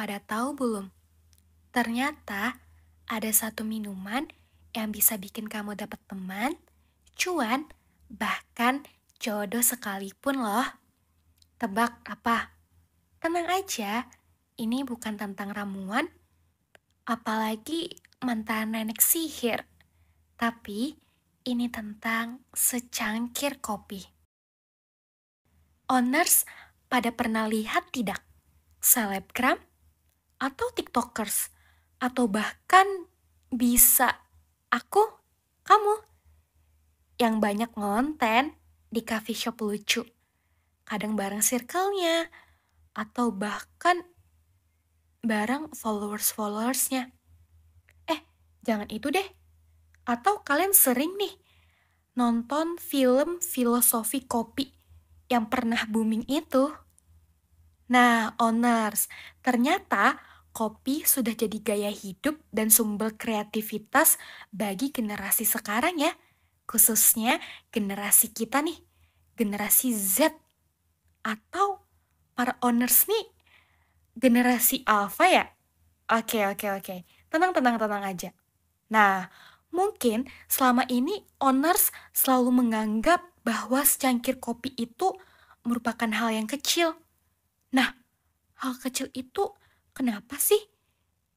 pada tahu belum? Ternyata ada satu minuman yang bisa bikin kamu dapat teman, cuan, bahkan jodoh sekalipun loh. Tebak apa? Tenang aja, ini bukan tentang ramuan, apalagi mantan nenek sihir. Tapi ini tentang secangkir kopi. Owners pada pernah lihat tidak? Selebgram atau TikTokers atau bahkan bisa aku, kamu yang banyak ngonten di coffee shop lucu, kadang bareng circle-nya atau bahkan bareng followers-followersnya. Jangan itu deh. Atau kalian sering nih nonton film filosofi kopi yang pernah booming itu? Nah, owners, ternyata kopi sudah jadi gaya hidup dan sumber kreativitas bagi generasi sekarang ya. Khususnya generasi kita nih, generasi Z. Atau para owners nih, generasi alpha ya? Oke. Tenang aja. Nah, mungkin selama ini owners selalu menganggap bahwa secangkir kopi itu merupakan hal yang kecil. Nah, hal kecil itu kenapa sih?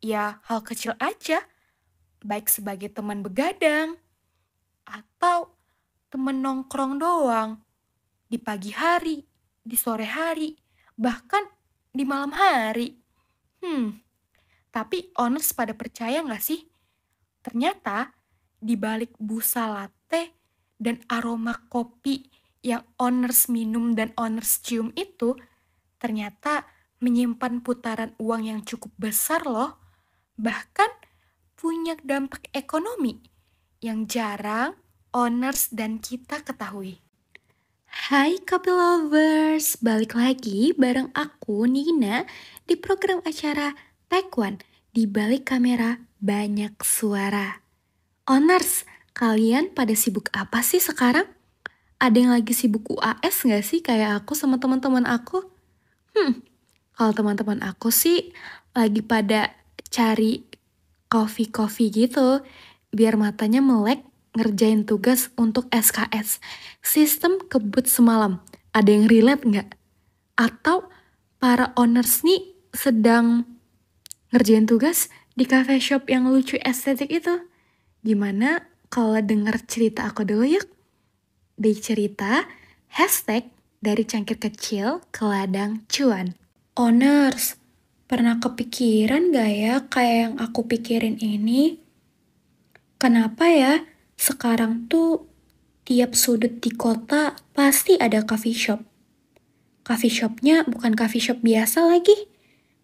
Ya, hal kecil aja. Baik sebagai teman begadang, atau teman nongkrong doang. Di pagi hari, di sore hari, bahkan di malam hari. Tapi owners pada percaya nggak sih? Ternyata di balik busa latte dan aroma kopi yang owners minum dan owners cium itu, ternyata menyimpan putaran uang yang cukup besar loh. Bahkan punya dampak ekonomi yang jarang owners dan kita ketahui. Hai Kopi Lovers, balik lagi bareng aku Nina di program acara Taekwondo di balik kamera banyak suara. Owners, kalian pada sibuk apa sih sekarang? Ada yang lagi sibuk UAS gak sih kayak aku sama teman-teman aku? Kalau teman-teman aku sih lagi pada cari coffee gitu, biar matanya melek ngerjain tugas untuk SKS. Sistem kebut semalam. Ada yang relate nggak? Atau para owners nih sedang ngerjain tugas di cafe shop yang lucu estetik itu? Gimana kalau denger cerita aku dulu yuk? Di cerita, hashtag dari cangkir kecil ke ladang cuan. Owners, pernah kepikiran gak ya kayak yang aku pikirin ini? Kenapa ya sekarang tuh tiap sudut di kota pasti ada coffee shop? Coffee shopnya bukan coffee shop biasa lagi,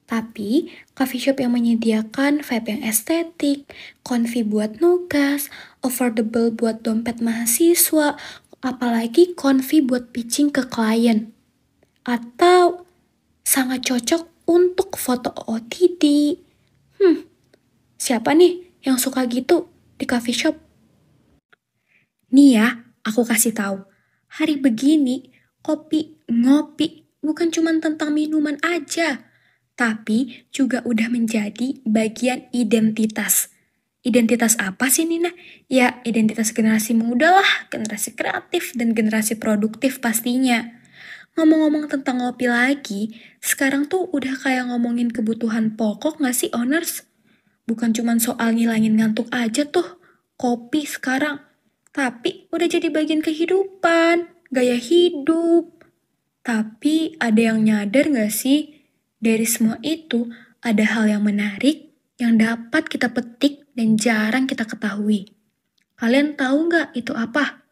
tapi coffee shop yang menyediakan vibe yang estetik, comfy buat nugas, affordable buat dompet mahasiswa, apalagi comfy buat pitching ke klien. Atau sangat cocok untuk foto OOTD. Siapa nih yang suka gitu di coffee shop? Nih ya, aku kasih tahu. Hari begini, ngopi bukan cuma tentang minuman aja, tapi juga udah menjadi bagian identitas. Identitas apa sih Nina? Ya, identitas generasi muda lah, generasi kreatif dan generasi produktif pastinya. Ngomong-ngomong tentang ngopi lagi, sekarang tuh udah kayak ngomongin kebutuhan pokok gak sih owners? Bukan cuma soal ngilangin ngantuk aja tuh, kopi sekarang. Tapi udah jadi bagian kehidupan, gaya hidup. Tapi ada yang nyadar gak sih? Dari semua itu, ada hal yang menarik yang dapat kita petik dan jarang kita ketahui. Kalian tahu gak itu apa?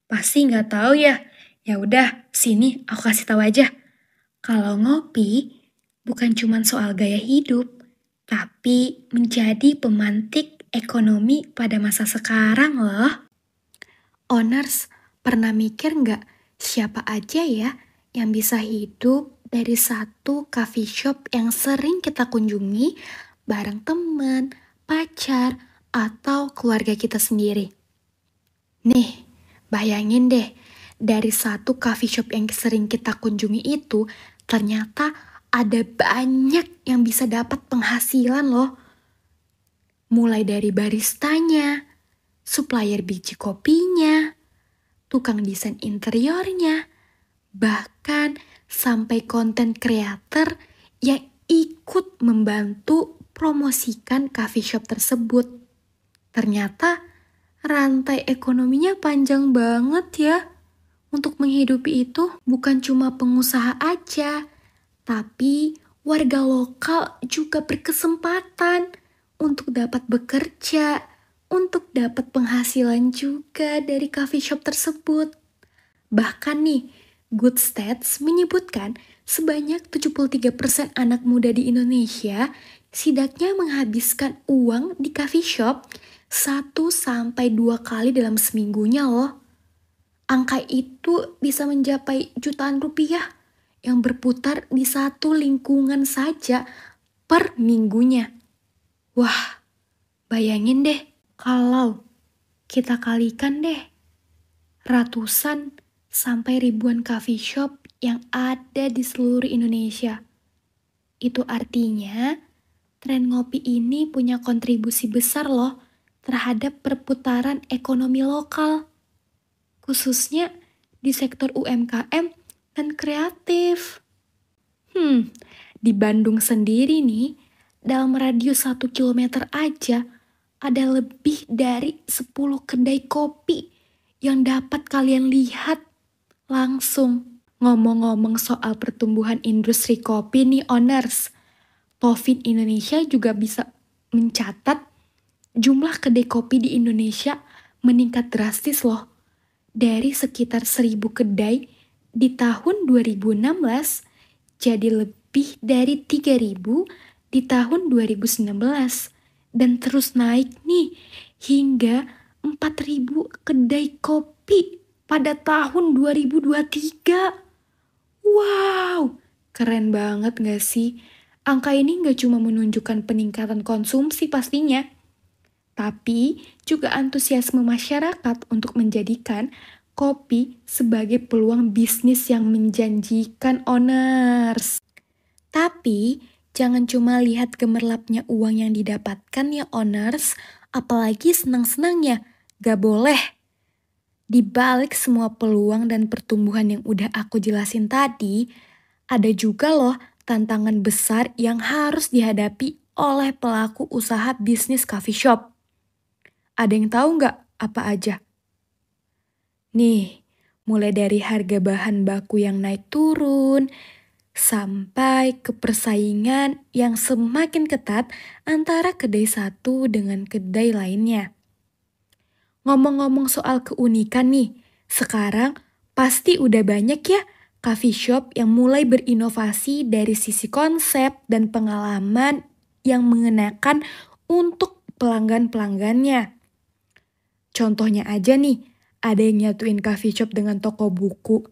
Pasti gak tahu ya? Ya udah, sini aku kasih tahu aja. Kalau ngopi bukan cuma soal gaya hidup, tapi menjadi pemantik ekonomi pada masa sekarang loh. Owners, pernah mikir nggak siapa aja ya yang bisa hidup dari satu coffee shop yang sering kita kunjungi bareng teman, pacar, atau keluarga kita sendiri? Nih, bayangin deh, dari satu coffee shop yang sering kita kunjungi itu, ternyata Ada banyak yang bisa dapat penghasilan loh. Mulai dari baristanya, supplier biji kopinya, tukang desain interiornya, bahkan sampai konten creator yang ikut membantu promosikan coffee shop tersebut. Ternyata rantai ekonominya panjang banget ya. Untuk menghidupi itu bukan cuma pengusaha aja, tapi warga lokal juga berkesempatan untuk dapat bekerja, untuk dapat penghasilan juga dari coffee shop tersebut. Bahkan nih, Good Stats menyebutkan sebanyak 73% anak muda di Indonesia setidaknya menghabiskan uang di coffee shop 1-2 kali dalam seminggunya loh. Angka itu bisa mencapai jutaan rupiah yang berputar di satu lingkungan saja per minggunya. Wah, bayangin deh kalau kita kalikan deh ratusan sampai ribuan coffee shop yang ada di seluruh Indonesia. Itu artinya tren ngopi ini punya kontribusi besar loh terhadap perputaran ekonomi lokal, khususnya di sektor UMKM dan kreatif. Di Bandung sendiri nih, dalam radius 1 kilometer aja, ada lebih dari 10 kedai kopi yang dapat kalian lihat langsung. Ngomong-ngomong soal pertumbuhan industri kopi nih owners, Tofin Indonesia juga bisa mencatat jumlah kedai kopi di Indonesia meningkat drastis loh. Dari sekitar 1.000 kedai di tahun 2016 jadi lebih dari 3.000 di tahun 2019 dan terus naik nih hingga 4.000 kedai kopi pada tahun 2023. Wow, keren banget gak sih? Angka ini gak cuma menunjukkan peningkatan konsumsi pastinya, tapi juga antusiasme masyarakat untuk menjadikan kopi sebagai peluang bisnis yang menjanjikan owners. Tapi jangan cuma lihat gemerlapnya uang yang didapatkan ya owners, apalagi senang-senangnya. Gak boleh. Di balik semua peluang dan pertumbuhan yang udah aku jelasin tadi, ada juga loh tantangan besar yang harus dihadapi oleh pelaku usaha bisnis coffee shop. Ada yang tahu nggak apa aja? Nih, mulai dari harga bahan baku yang naik turun, sampai ke persaingan yang semakin ketat antara kedai satu dengan kedai lainnya. Ngomong-ngomong soal keunikan nih, sekarang pasti udah banyak ya coffee shop yang mulai berinovasi dari sisi konsep dan pengalaman yang mengenakan untuk pelanggan-pelanggannya. Contohnya aja nih, ada yang nyatuin coffee shop dengan toko buku.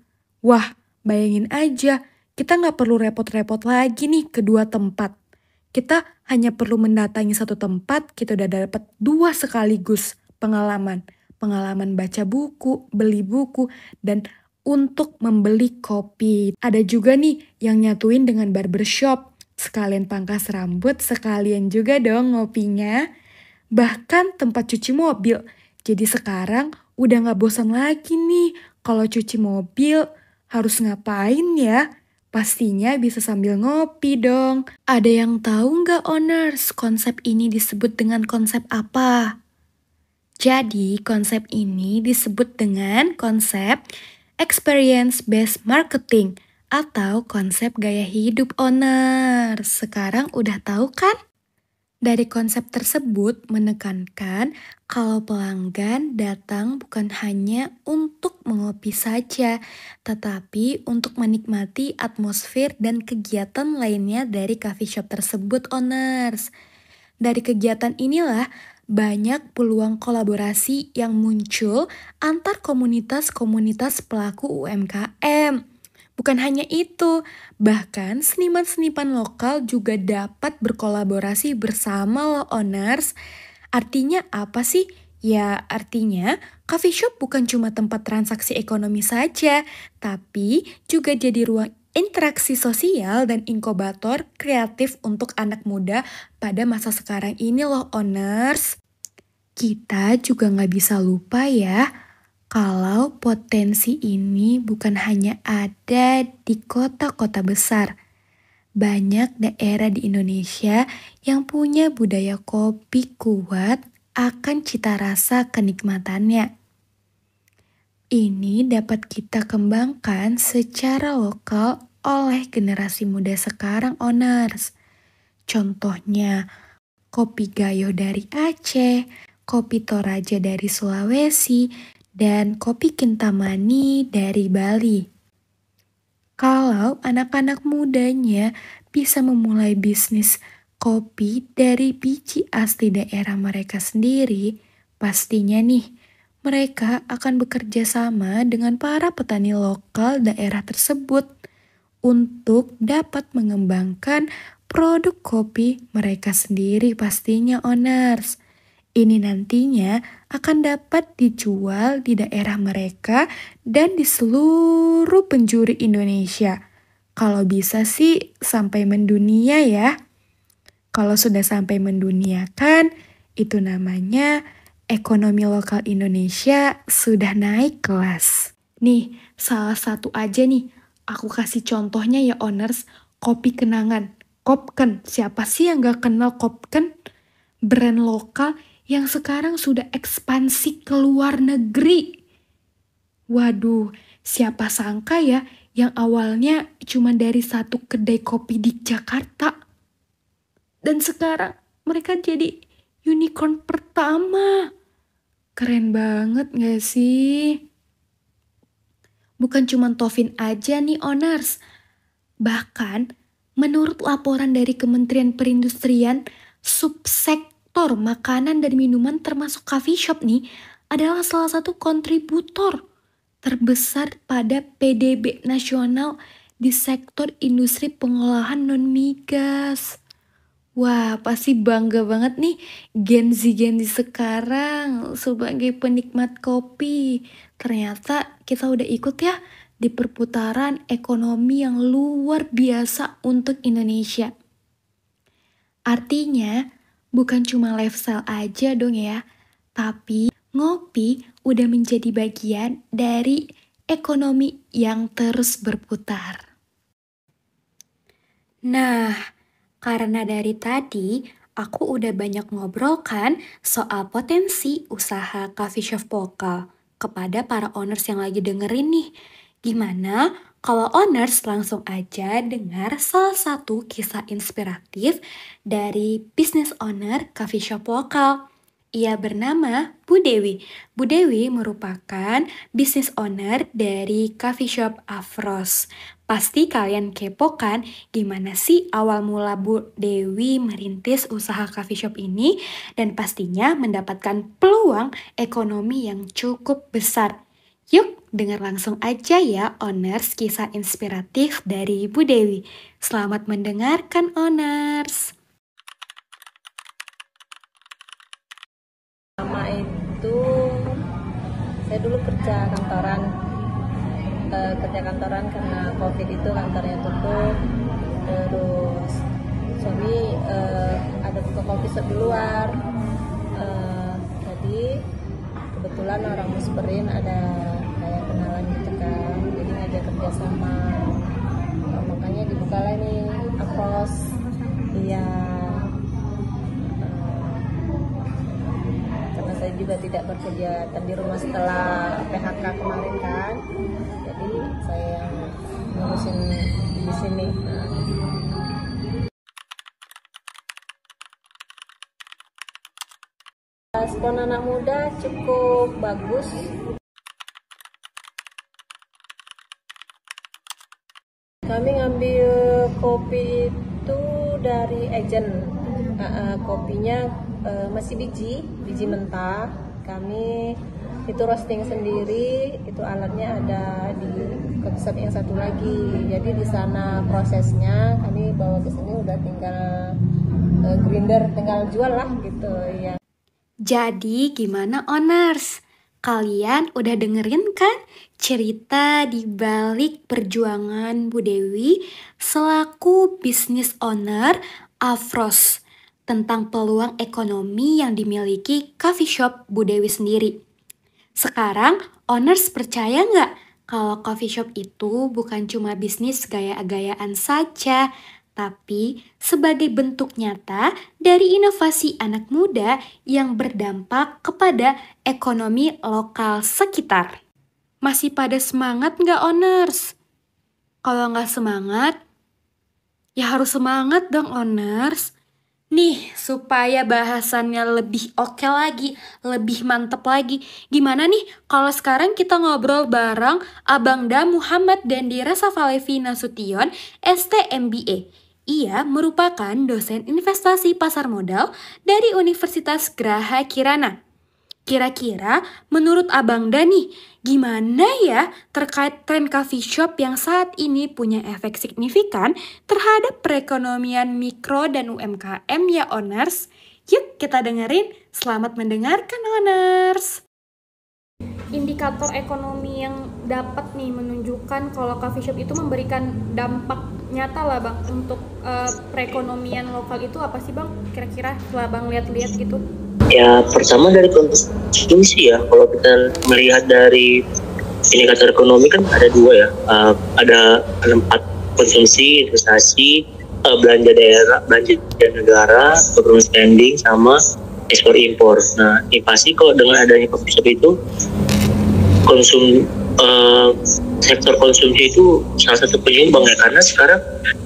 Wah, bayangin aja, kita nggak perlu repot-repot lagi nih ke dua tempat. Kita hanya perlu mendatangi satu tempat, kita udah dapat 2 sekaligus pengalaman. Pengalaman baca buku, beli buku, dan untuk membeli kopi. Ada juga nih yang nyatuin dengan barbershop. Sekalian pangkas rambut, sekalian juga dong ngopinya. Bahkan tempat cuci mobil. Jadi sekarang udah gak bosan lagi nih kalau cuci mobil harus ngapain ya? Pastinya bisa sambil ngopi dong. Ada yang tahu nggak owners konsep ini disebut dengan konsep apa? Jadi konsep ini disebut dengan konsep experience based marketing atau konsep gaya hidup owners. Sekarang udah tahu kan? Dari konsep tersebut menekankan kalau pelanggan datang bukan hanya untuk mengopi saja, tetapi untuk menikmati atmosfer dan kegiatan lainnya dari coffee shop tersebut owners. Dari kegiatan inilah banyak peluang kolaborasi yang muncul antar komunitas-komunitas pelaku UMKM. Bukan hanya itu, bahkan seniman-seniman lokal juga dapat berkolaborasi bersama loh owners. Artinya apa sih? Ya artinya coffee shop bukan cuma tempat transaksi ekonomi saja, tapi juga jadi ruang interaksi sosial dan inkubator kreatif untuk anak muda pada masa sekarang ini loh, owners. Kita juga nggak bisa lupa ya, kalau potensi ini bukan hanya ada di kota-kota besar. Banyak daerah di Indonesia yang punya budaya kopi kuat akan cita rasa kenikmatannya. Ini dapat kita kembangkan secara lokal oleh generasi muda sekarang, owners. Contohnya, kopi Gayo dari Aceh, kopi Toraja dari Sulawesi, dan kopi Kintamani dari Bali. Kalau anak-anak mudanya bisa memulai bisnis kopi dari biji asli daerah mereka sendiri, pastinya nih, mereka akan bekerja sama dengan para petani lokal daerah tersebut untuk dapat mengembangkan produk kopi mereka sendiri pastinya, owners. Ini nantinya akan dapat dijual di daerah mereka dan di seluruh penjuru Indonesia. Kalau bisa sih sampai mendunia ya. Kalau sudah sampai mendunia kan, itu namanya ekonomi lokal Indonesia sudah naik kelas. Nih, salah satu aja nih, aku kasih contohnya ya, owners, kopi kenangan. Kopken, siapa sih yang gak kenal Kopken? Brand lokal yang sekarang sudah ekspansi ke luar negeri. Waduh, siapa sangka ya yang awalnya cuma dari satu kedai kopi di Jakarta. Dan sekarang mereka jadi unicorn pertama. Keren banget gak sih? Bukan cuma Tovin aja nih, owners. Bahkan, menurut laporan dari Kementerian Perindustrian, subsektor makanan dan minuman termasuk coffee shop nih adalah salah satu kontributor terbesar pada PDB nasional di sektor industri pengolahan non-migas. Wah, pasti bangga banget nih Gen Z sekarang sebagai penikmat kopi. Ternyata kita udah ikut ya di perputaran ekonomi yang luar biasa untuk Indonesia. Artinya, bukan cuma lifestyle aja dong ya, tapi ngopi udah menjadi bagian dari ekonomi yang terus berputar. Nah, karena dari tadi aku udah banyak ngobrol kan soal potensi usaha coffee shop lokal kepada para owners yang lagi dengerin nih. Gimana kalau owners langsung aja dengar salah satu kisah inspiratif dari business owner coffee shop lokal. Ia bernama Bu Dewi. Bu Dewi merupakan business owner dari coffee shop Afros. Pasti kalian kepo kan gimana sih awal mula Bu Dewi merintis usaha coffee shop ini dan pastinya mendapatkan peluang ekonomi yang cukup besar. Yuk dengar langsung aja ya owners kisah inspiratif dari Bu Dewi. Selamat mendengarkan owners. Pertama itu saya dulu kerja kantoran karena COVID itu kantornya tutup. Terus suami ada buka kopi shop di luar, jadi kebetulan orang Musperin ada kayak kenalan gitu kan, jadi ngajak kerja sama. Makanya dibukalah nih Afros. Iya, karena saya juga tidak berkegiatan di rumah setelah PHK kemarin kan, jadi saya yang ngurusin di sini. Respon anak muda cukup bagus. Kami ngambil kopi itu dari agen. Kopinya masih biji mentah. Kami itu roasting sendiri, itu alatnya ada di kopi shop yang satu lagi. Jadi di sana prosesnya kami bawa ke sini udah tinggal grinder, tinggal jual lah gitu ya. Jadi gimana owners? Kalian udah dengerin kan cerita di balik perjuangan Bu Dewi selaku business owner Afros tentang peluang ekonomi yang dimiliki coffee shop Bu Dewi sendiri. Sekarang owners percaya nggak kalau coffee shop itu bukan cuma bisnis gaya-gayaan saja, tapi sebagai bentuk nyata dari inovasi anak muda yang berdampak kepada ekonomi lokal sekitar. Masih pada semangat nggak owners? Kalau nggak semangat, ya harus semangat dong owners. Nih, supaya bahasannya lebih oke lagi, lebih mantep lagi. Gimana nih kalau sekarang kita ngobrol bareng Abang Da Muhammad Dandira Safalevi Nasution, STMBA. Ia merupakan dosen investasi pasar modal dari Universitas Graha Kirana. Kira-kira menurut Abang Dani, gimana ya terkait tren coffee shop yang saat ini punya efek signifikan terhadap perekonomian mikro dan UMKM ya owners? Yuk kita dengerin, selamat mendengarkan owners! Indikator ekonomi yang dapat nih menunjukkan kalau coffee shop itu memberikan dampak nyata lah Bang untuk perekonomian lokal itu apa sih Bang? Kira-kira setelah Bang lihat-lihat gitu? Ya, pertama dari konsumsi ya. Kalau kita melihat dari indikator ekonomi kan ada dua ya. Ada 4 konsumsi, investasi, belanja daerah, belanja negara, government spending, sama ekspor impor. Nah, ini pasti kalau dengan adanya coffee shop itu sektor konsumsi itu salah satu penyumbang ya, karena sekarang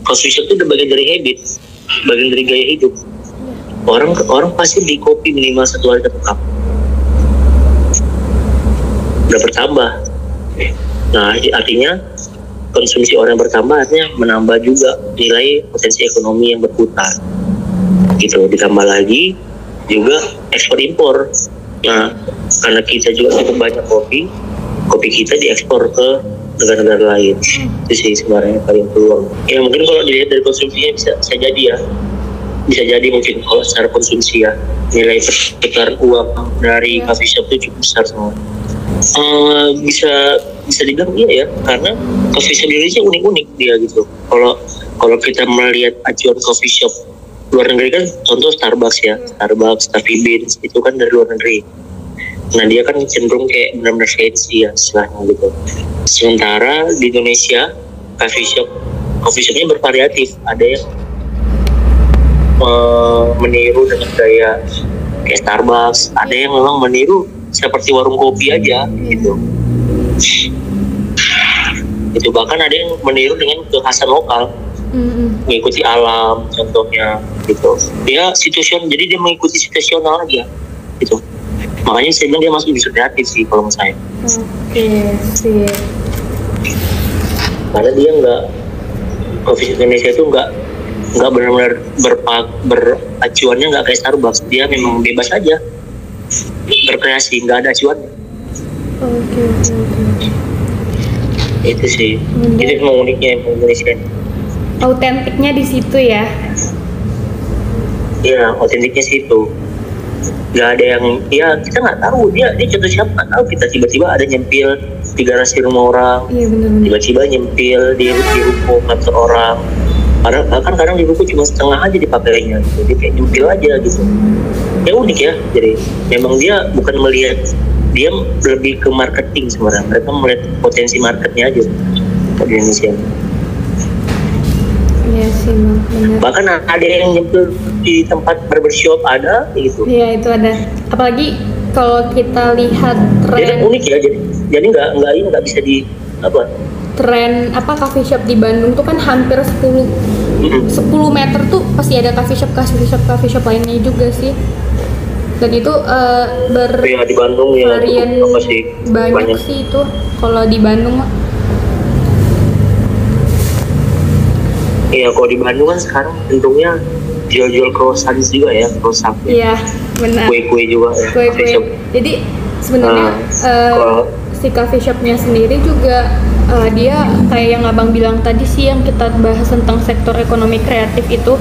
coffee shop itu udah bagian dari habit, bagian dari gaya hidup. Orang pasti beli kopi minimal 1 hari 1 cup. Udah bertambah. Nah, artinya konsumsi orang bertambah, artinya menambah juga nilai potensi ekonomi yang berputar. Gitu. Ditambah lagi juga ekspor impor. Nah, karena kita juga cukup banyak kopi kita diekspor ke negara-negara lain. Itu sih sebenarnya paling peluang. Ya mungkin kalau dilihat dari konsumsinya bisa jadi ya. Bisa jadi mungkin kalau secara konsumsi ya, nilai perputaran uang dari coffee shop itu cukup besar semua. Bisa dibilang iya ya, karena coffee shop Indonesia unik-unik dia gitu. Kalau kita melihat acuan coffee shop luar negeri kan, contoh Starbucks ya, Starbucks, Coffee Beans itu kan dari luar negeri. Nah dia kan cenderung kayak benar-benar fancy ya istilahnya gitu. Sementara di Indonesia coffee shopnya bervariatif. Ada yang meniru dengan gaya kayak Starbucks, ada yang memang meniru seperti warung kopi aja gitu. Itu bahkan ada yang meniru dengan kekhasan lokal, mengikuti alam contohnya gitu. Dia jadi dia mengikuti situasional aja gitu. Makanya saya bilang dia masuk di kreatif sih kalau menurut saya. Sih. Karena dia coffee shop Indonesia itu nggak benar-benar beracuannya nggak kayak Starbucks. Dia memang bebas aja berkreasi, nggak ada acuannya. Oke. Itu sih. Itu memang uniknya Indonesia. Autentiknya di situ ya? Iya, autentiknya situ. Nggak ada yang, ya kita nggak tahu dia contoh siapa, nggak tahu. Kita tiba-tiba ada nyempil di garasi rumah orang, tiba-tiba nyempil di ruko kantor orang. Bahkan kadang di ruko cuma setengah aja dipakainya gitu. Dia kayak nyempil aja gitu. Ya unik ya. Jadi memang dia bukan melihat, dia lebih ke marketing sebenarnya. Mereka melihat potensi marketnya aja di Indonesia. Iya sih Bang, benar. Bahkan ada yang nyempil di tempat barbershop ada gitu. Iya itu ada. Apalagi kalau kita lihat tren. Jadi unik ya. Jadi nggak bisa di apa? Tren coffee shop di Bandung tuh kan hampir 10 meter tuh pasti ada coffee shop lainnya juga sih. Dan itu di Bandung ya varian banyak sih itu kalau di Bandung mah. Iya, kalau di Bandung kan sekarang cenderungnya jual croissant juga ya, croissant. Iya, benar. Kue-kue juga ya. Kue-kue. Jadi sebenarnya si coffee shopnya sendiri juga dia kayak yang abang bilang tadi sih, yang kita bahas tentang sektor ekonomi kreatif itu,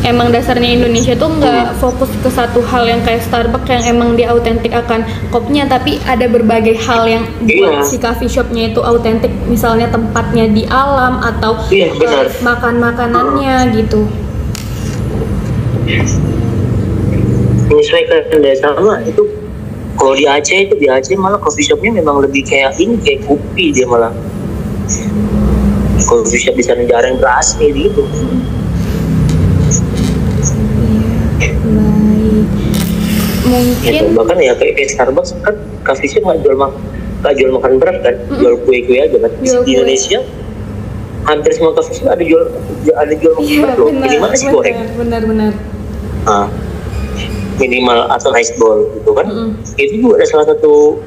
emang dasarnya Indonesia tuh nggak fokus ke satu hal yang kayak Starbucks yang emang dia autentik akan kopinya, tapi ada berbagai hal yang buat si coffee shopnya itu autentik, misalnya tempatnya di alam atau makan makanannya gitu. Menyesuaikan sama itu. Kalau di Aceh malah coffee shopnya memang lebih kayak kopi, dia malah coffee shop di sana jarang berasli gitu. Baik, mungkin gitu. Bahkan ya kayak Starbucks kan coffee shop nggak jual makan berat kan, jual kue aja kan. Di Indonesia hampir semua coffee shop ada jual makan berat loh, minimal nasi goreng. Benar. Minimal atau rice bowl gitu kan. Itu juga ada salah satu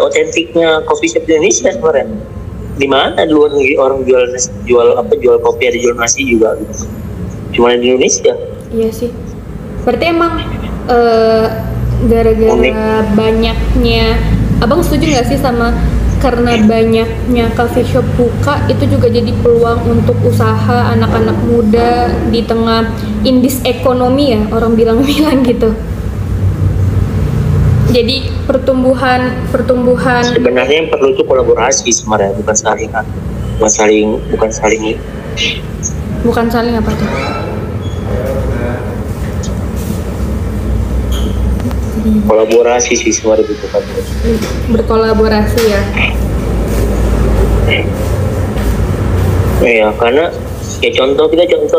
otentiknya coffee shop di Indonesia sebenarnya. Di mana di luar negeri orang jual kopi, ada jual nasi juga gitu. Cuma di Indonesia. Iya sih. Berarti emang gara-gara banyaknya, abang setuju nggak sih sama karena banyaknya coffee shop buka itu juga jadi peluang untuk usaha anak-anak muda di tengah indis ekonomi ya, orang bilang gitu. Jadi pertumbuhan sebenarnya yang perlu itu kolaborasi sebenarnya, bukan saling apa tuh? Kolaborasi sih sebenarnya gitu kan. Berkolaborasi ya. Iya, karena ya contoh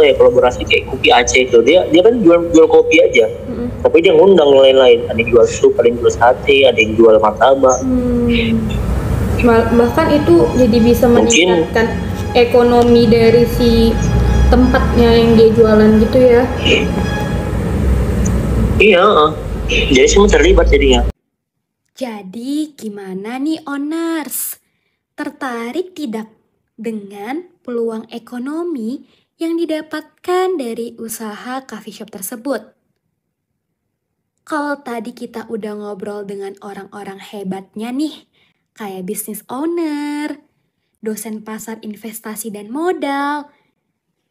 ya kolaborasi kayak kopi Aceh itu, dia kan jual kopi aja. Tapi dia ngundang yang lain-lain, ada yang jual sup, ada yang jual sate, ada yang jual martabak. Bahkan itu jadi bisa meningkatkan ekonomi dari si tempatnya yang dia jualan gitu ya. Iya, jadi semua terlibat jadinya. Jadi gimana nih owners? Tertarik tidak dengan peluang ekonomi yang didapatkan dari usaha coffee shop tersebut? Kalau tadi kita udah ngobrol dengan orang-orang hebatnya nih, kayak business owner, dosen pasar investasi dan modal,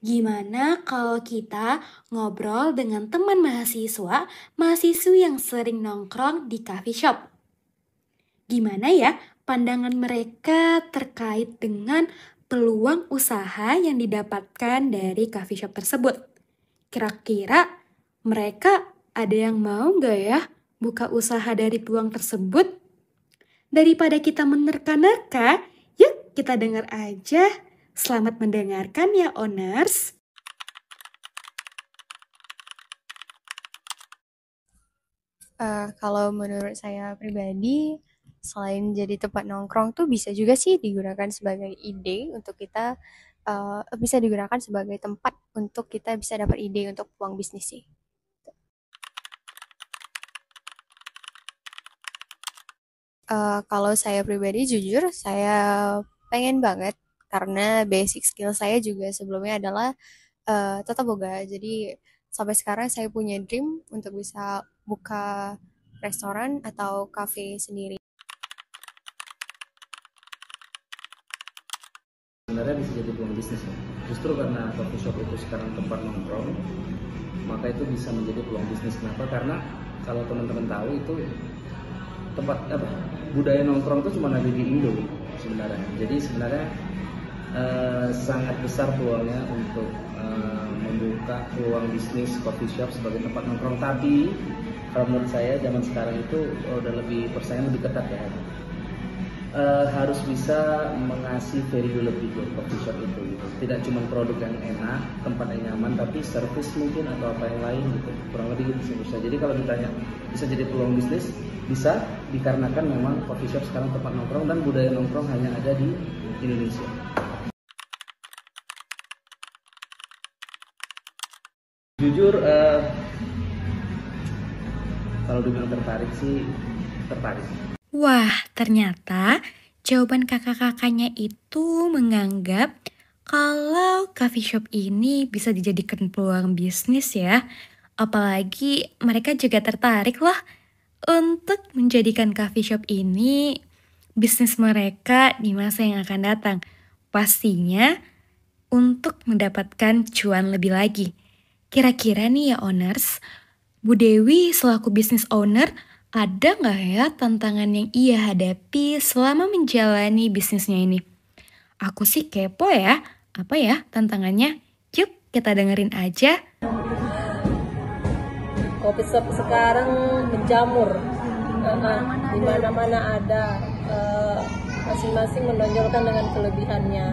gimana kalau kita ngobrol dengan teman mahasiswi yang sering nongkrong di coffee shop? Gimana ya pandangan mereka terkait dengan peluang usaha yang didapatkan dari coffee shop tersebut? Kira-kira mereka ada yang mau gak ya buka usaha dari peluang tersebut? Daripada kita menerka-nerka, yuk kita dengar aja. Selamat mendengarkan ya owners. Kalau menurut saya pribadi, selain jadi tempat nongkrong tuh bisa juga sih digunakan sebagai ide untuk kita, bisa digunakan sebagai tempat untuk kita bisa dapat ide untuk peluang bisnis sih. Kalau saya pribadi jujur saya pengen banget karena basic skill saya juga sebelumnya adalah tata boga. Jadi sampai sekarang saya punya dream untuk bisa buka restoran atau cafe sendiri. Sebenarnya bisa jadi peluang bisnis ya. Justru karena coffee shop itu sekarang tempat nongkrong, maka itu bisa menjadi peluang bisnis. Kenapa? Karena kalau teman-teman tahu itu tempat budaya nongkrong itu cuma ada di Indo sebenarnya. Jadi sebenarnya sangat besar peluangnya untuk membuka peluang bisnis coffee shop sebagai tempat nongkrong. Tapi kalau menurut saya zaman sekarang itu udah persaingan lebih ketat ya. Harus bisa mengasih value lebih ke coffee shop itu gitu. Tidak cuma produk yang enak, tempat yang nyaman, tapi service mungkin atau apa yang lain gitu. Kurang lebih gitu sih. Jadi kalau ditanya bisa jadi peluang bisnis, bisa dikarenakan memang coffee shop sekarang tempat nongkrong dan budaya nongkrong hanya ada di Indonesia. Jujur kalau dibilang tertarik sih tertarik. Wah, ternyata jawaban kakak-kakaknya itu menganggap kalau coffee shop ini bisa dijadikan peluang bisnis ya. Apalagi mereka juga tertarik loh untuk menjadikan coffee shop ini bisnis mereka di masa yang akan datang. Pastinya untuk mendapatkan cuan lebih lagi. Kira-kira nih ya owners, Bu Dewi selaku business owner, ada nggak ya tantangan yang ia hadapi selama menjalani bisnisnya ini? Aku sih kepo ya, apa ya tantangannya? Yuk kita dengerin aja. Kopi shop sekarang menjamur, di mana-mana ada, masing-masing menonjolkan dengan kelebihannya.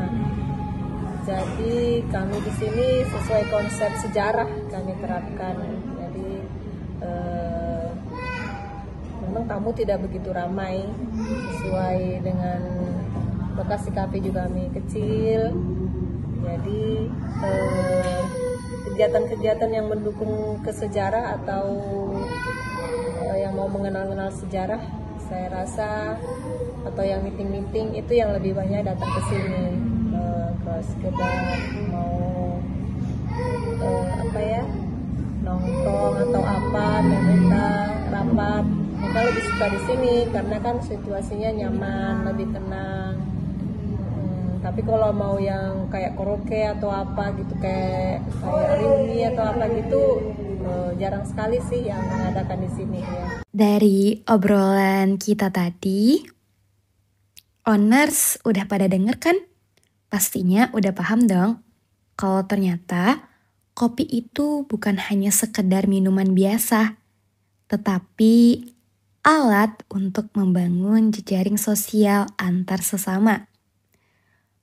Jadi kami di sini sesuai konsep sejarah kami terapkan. Jadi memang tamu tidak begitu ramai, sesuai dengan lokasi kafe juga kami kecil. Jadi kegiatan-kegiatan yang mendukung ke sejarah atau yang mau mengenal sejarah, saya rasa, atau yang meeting-meeting itu yang lebih banyak datang ke sini. Kalau sekedar mau nongkrong atau apa, mereka rapat, mereka lebih suka di sini karena kan situasinya nyaman, lebih tenang. Tapi kalau mau yang kayak karaoke atau apa gitu, kayak Rimni atau apa gitu, jarang sekali sih yang mengadakan di sini ya. Dari obrolan kita tadi, owners udah pada denger kan? Pastinya udah paham dong kalau ternyata kopi itu bukan hanya sekedar minuman biasa, tetapi alat untuk membangun jejaring sosial antar sesama,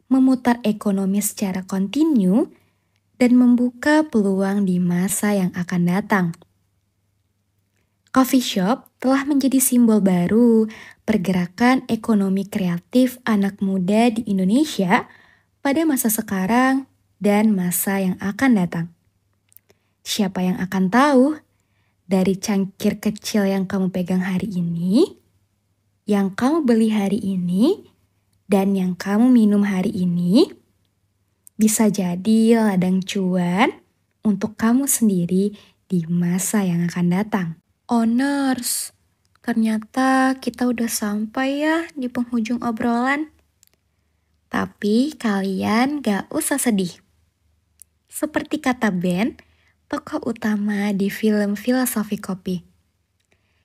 memutar ekonomi secara kontinu, dan membuka peluang di masa yang akan datang. Coffee shop telah menjadi simbol baru pergerakan ekonomi kreatif anak muda di Indonesia pada masa sekarang dan masa yang akan datang. Siapa yang akan tahu dari cangkir kecil yang kamu pegang hari ini, yang kamu beli hari ini, dan yang kamu minum hari ini, bisa jadi ladang cuan untuk kamu sendiri di masa yang akan datang. Owners, ternyata kita udah sampai ya di penghujung obrolan. Tapi kalian gak usah sedih. Seperti kata Ben, tokoh utama di film Filosofi Kopi.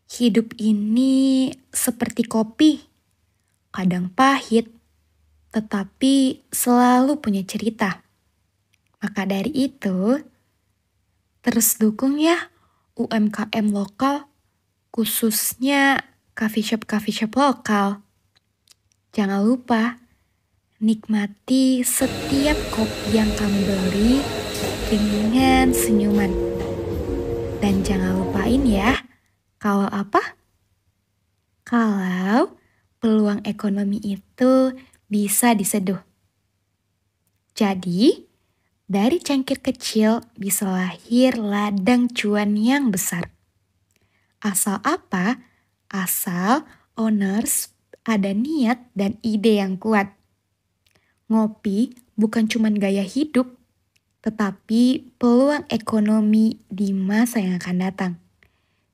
Hidup ini seperti kopi, kadang pahit, tetapi selalu punya cerita. Maka dari itu, terus dukung ya UMKM lokal, khususnya coffee shop lokal. Jangan lupa, nikmati setiap kopi yang kamu beli dengan senyuman. Dan jangan lupain ya, kalau apa? Kalau peluang ekonomi itu bisa diseduh. Jadi, dari cangkir kecil bisa lahir ladang cuan yang besar. Asal apa? Asal owners ada niat dan ide yang kuat. Ngopi bukan cuma gaya hidup, tetapi peluang ekonomi di masa yang akan datang.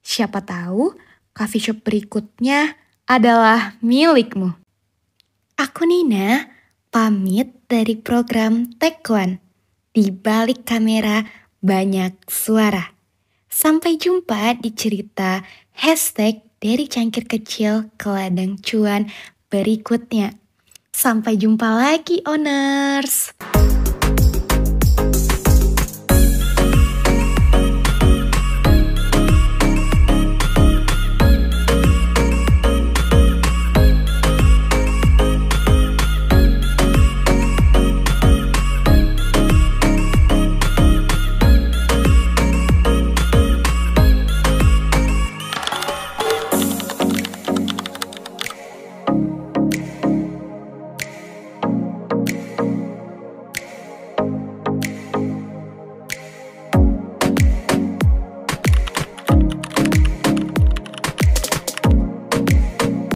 Siapa tahu coffee shop berikutnya adalah milikmu. Aku Nina, pamit dari program Tech One. Di balik kamera banyak suara. Sampai jumpa di cerita #dari cangkir kecil ke ladang cuan berikutnya. Sampai jumpa lagi, owners.